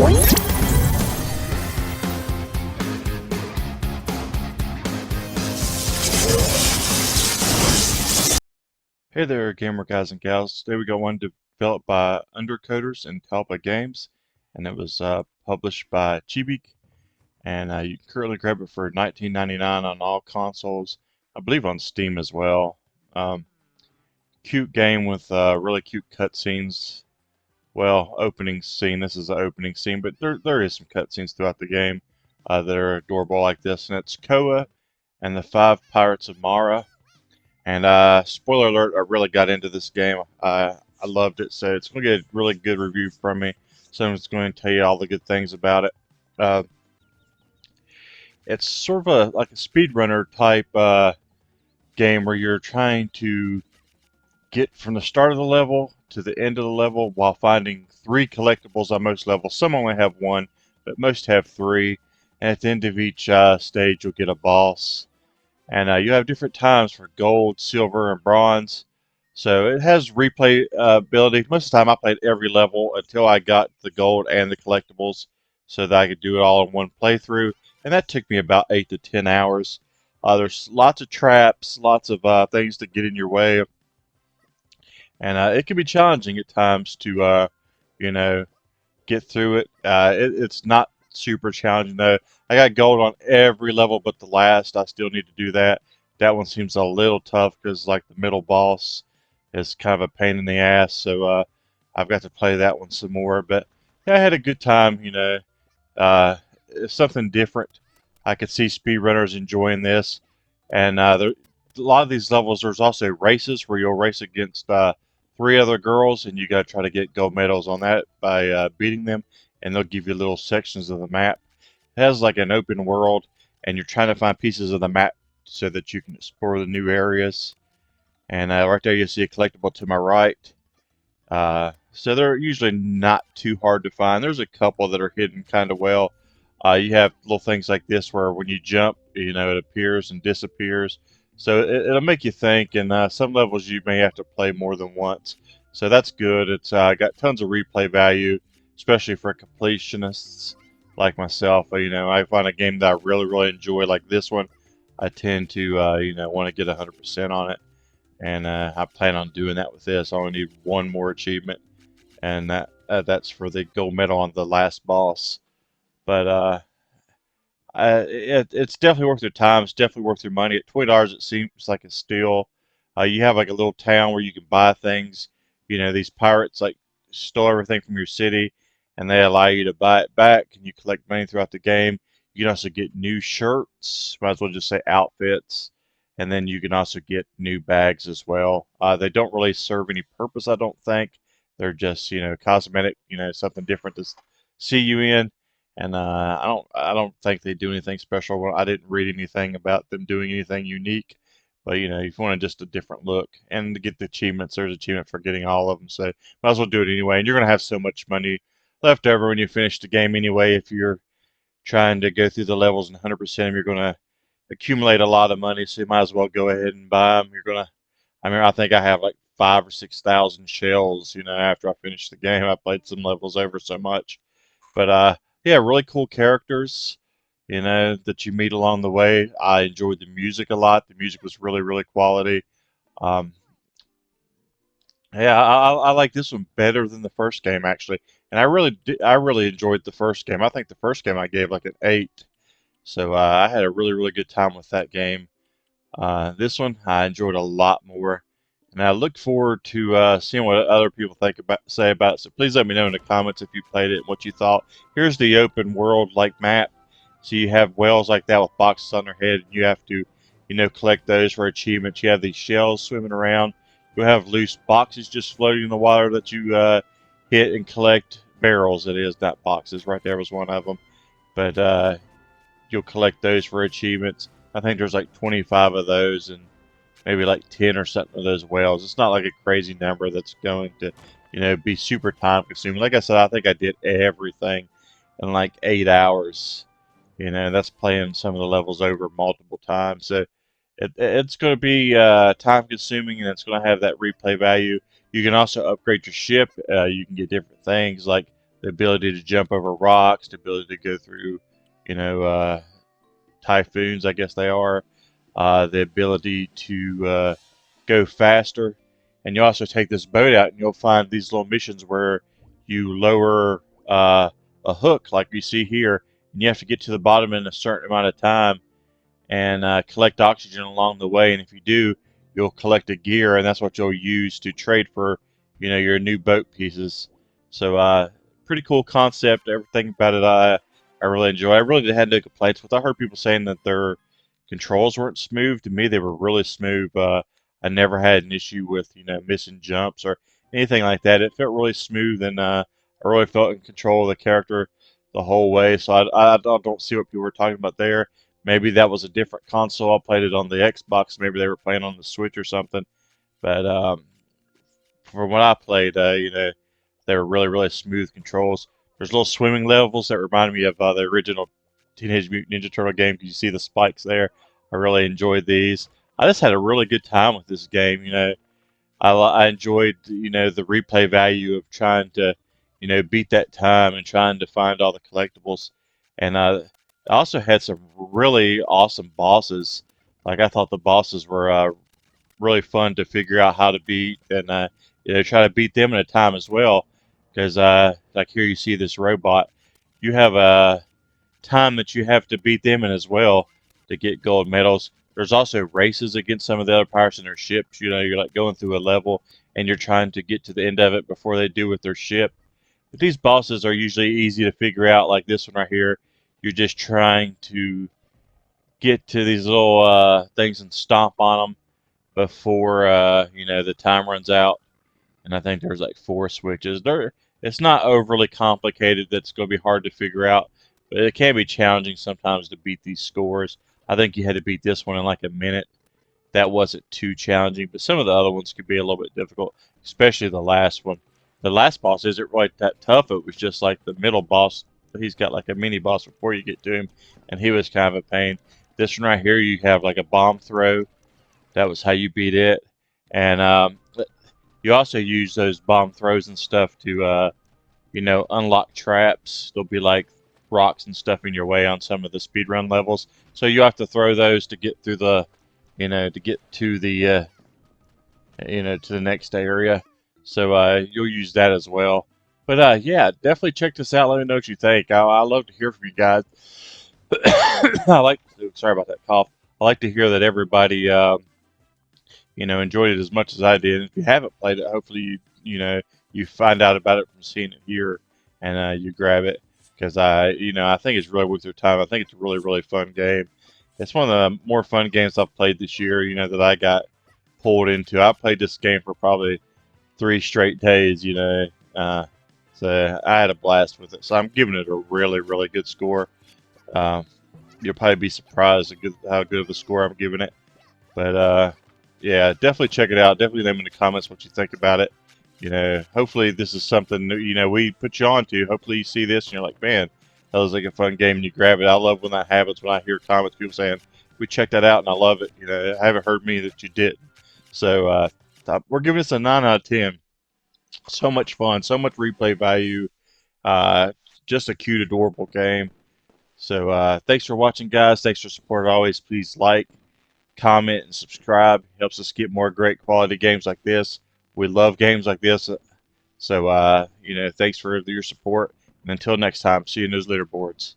Hey there, gamer guys and gals. Today we got one developed by Undercoders and Talpa Games, and it was published by Chibique. And you can currently grab it for $19.99 on all consoles, I believe on Steam as well. Um, Cute game with really cute cutscenes. Well, opening scene. This is the opening scene, but there is some cutscenes throughout the game that are adorable like this. And it's Koa and the Five Pirates of Mara. And spoiler alert, I really got into this game. I loved it, so it's going to get a really good review from me. So I'm just going to tell you all the good things about it. Uh, it's sort of like a speedrunner type game where you're trying to get from the start of the level to the end of the level while finding 3 collectibles on most levels. Some only have 1, but most have 3. And at the end of each stage, you'll get a boss. And you have different times for gold, silver, and bronze. So it has replay ability. Most of the time I played every level until I got the gold and the collectibles so that I could do it all in one playthrough. And that took me about 8 to 10 hours. There's lots of traps, lots of things to get in your way. And it can be challenging at times to, you know, get through it. It's not super challenging though. I got gold on every level but the last. I still need to do that. That one seems a little tough because like the middle boss is kind of a pain in the ass. So I've got to play that one some more. But yeah, I had a good time. It's something different. I could see speedrunners enjoying this. And a lot of these levels, there's also races where you'll race against 3 other girls, and you got to try to get gold medals on that by beating them. And they'll give you little sections of the map. It has like an open world, and you're trying to find pieces of the map so that you can explore the new areas. And right there, you see a collectible to my right. So they're usually not too hard to find. There's a couple that are hidden kind of well. You have little things like this where when you jump, it appears and disappears. So it'll make you think, and some levels you may have to play more than once. So that's good. It's got tons of replay value, especially for completionists like myself. I find a game that I really, really enjoy, like this one. I tend to, want to get 100% on it. And I plan on doing that with this. I only need 1 more achievement, and that's for the gold medal on the last boss. But it's definitely worth your time. It's definitely worth your money. At $20, it seems like a steal. You have like a little town where you can buy things. These pirates like stole everything from your city, and they allow you to buy it back, and you collect money throughout the game. You can also get new shirts. Might as well just say outfits. And then you can also get new bags as well. They don't really serve any purpose, I don't think. They're just, cosmetic, something different to see you in. And I don't think they do anything special. Well, I didn't read anything about them doing anything unique. But if you want just a different look and to get the achievements, there's achievement for getting all of them. So might as well do it anyway. And you're gonna have so much money left over when you finish the game anyway. If you're trying to go through the levels and 100% you're gonna accumulate a lot of money. So you might as well go ahead and buy them. I think I have like 5 or 6 thousand shells. After I finish the game, I played some levels over so much. But yeah, really cool characters, that you meet along the way. I enjoyed the music a lot. The music was really, really quality. Um, yeah, I like this one better than the first game actually, and I really enjoyed the first game. I think the first game I gave like an 8. So I had a really, really good time with that game. This one I enjoyed a lot more, and I look forward to seeing what other people say about it. So please let me know in the comments if you played it and what you thought. Here's the open world like map. So you have whales like that with boxes on their head, and you have to, collect those for achievements. You have these shells swimming around. You have loose boxes just floating in the water that you hit and collect. Barrels, it is, not boxes. Right there was one of them. But you'll collect those for achievements. I think there's like 25 of those and maybe like 10 or something of those whales. It's not like a crazy number that's going to, be super time consuming. Like I said, I think I did everything in like 8 hours. That's playing some of the levels over multiple times. So it's going to be time consuming, and it's going to have that replay value. You can also upgrade your ship. You can get different things like the ability to jump over rocks, the ability to go through, you know, typhoons, I guess they are, the ability to go faster. And you also take this boat out and you'll find these little missions where you lower a hook like you see here, and you have to get to the bottom in a certain amount of time and collect oxygen along the way. And if you do, you'll collect a gear, and that's what you'll use to trade for, your new boat pieces. So, pretty cool concept. Everything about it, I really enjoy. I really had no complaints with. I heard people saying that their controls weren't smooth. To me, they were really smooth. I never had an issue with missing jumps or anything like that. It felt really smooth, and I really felt in control of the character the whole way. So I don't see what people were talking about there. Maybe that was a different console. I played it on the Xbox. Maybe they were playing on the Switch or something. But from what I played, they were really, really smooth controls. There's little swimming levels that reminded me of the original Teenage Mutant Ninja Turtle game. You see the spikes there. I really enjoyed these. I just had a really good time with this game. I enjoyed the replay value of trying to beat that time and trying to find all the collectibles, and I also had some really awesome bosses. Like I thought the bosses were really fun to figure out how to beat, and try to beat them in a time as well. Because like here you see this robot, you have a time that you have to beat them in as well to get gold medals. There's also races against some of the other pirates in their ships. You're like going through a level and you're trying to get to the end of it before they do with their ship. But these bosses are usually easy to figure out, like this one right here. You're just trying to get to these little things and stomp on them before the time runs out. And I think there's like 4 switches. It's not overly complicated. That's going to be hard to figure out, but it can be challenging sometimes to beat these scores. I think you had to beat this one in like a minute. That wasn't too challenging, but some of the other ones could be a little bit difficult, especially the last one. The last boss isn't really that tough. It was just like the middle boss. He's got like a mini boss before you get to him, and he was kind of a pain. This one right here, you have like a bomb throw. That was how you beat it, and you also use those bomb throws and stuff to unlock traps. There'll be like rocks and stuff in your way on some of the speedrun levels. So you have to throw those to get through the, to get to the, to the next area. So you'll use that as well. But yeah, definitely check this out. Let me know what you think. I love to hear from you guys. Sorry about that cough. I like to hear that everybody, enjoyed it as much as I did. And if you haven't played it, hopefully you find out about it from seeing it here, and you grab it because I think it's really worth your time. I think it's a really, really fun game. It's one of the more fun games I've played this year. That I got pulled into. I played this game for probably 3 straight days. So I had a blast with it. So I'm giving it a really, really good score. You'll probably be surprised at how good of a score I'm giving it. But yeah, definitely check it out. Definitely let me in the comments what you think about it. Hopefully this is something that, we put you on to. Hopefully you see this and you're like, man, that was like a fun game, and you grab it. I love when that happens, when I hear comments, people saying, we checked that out and I love it. I haven't heard me that you did. So we're giving this a 9 out of 10. So much fun, so much replay value. Just a cute, adorable game. So thanks for watching, guys. Thanks for support always. Please like, comment, and subscribe. It helps us get more great quality games like this. We love games like this. So thanks for your support. And until next time, see you in those leaderboards.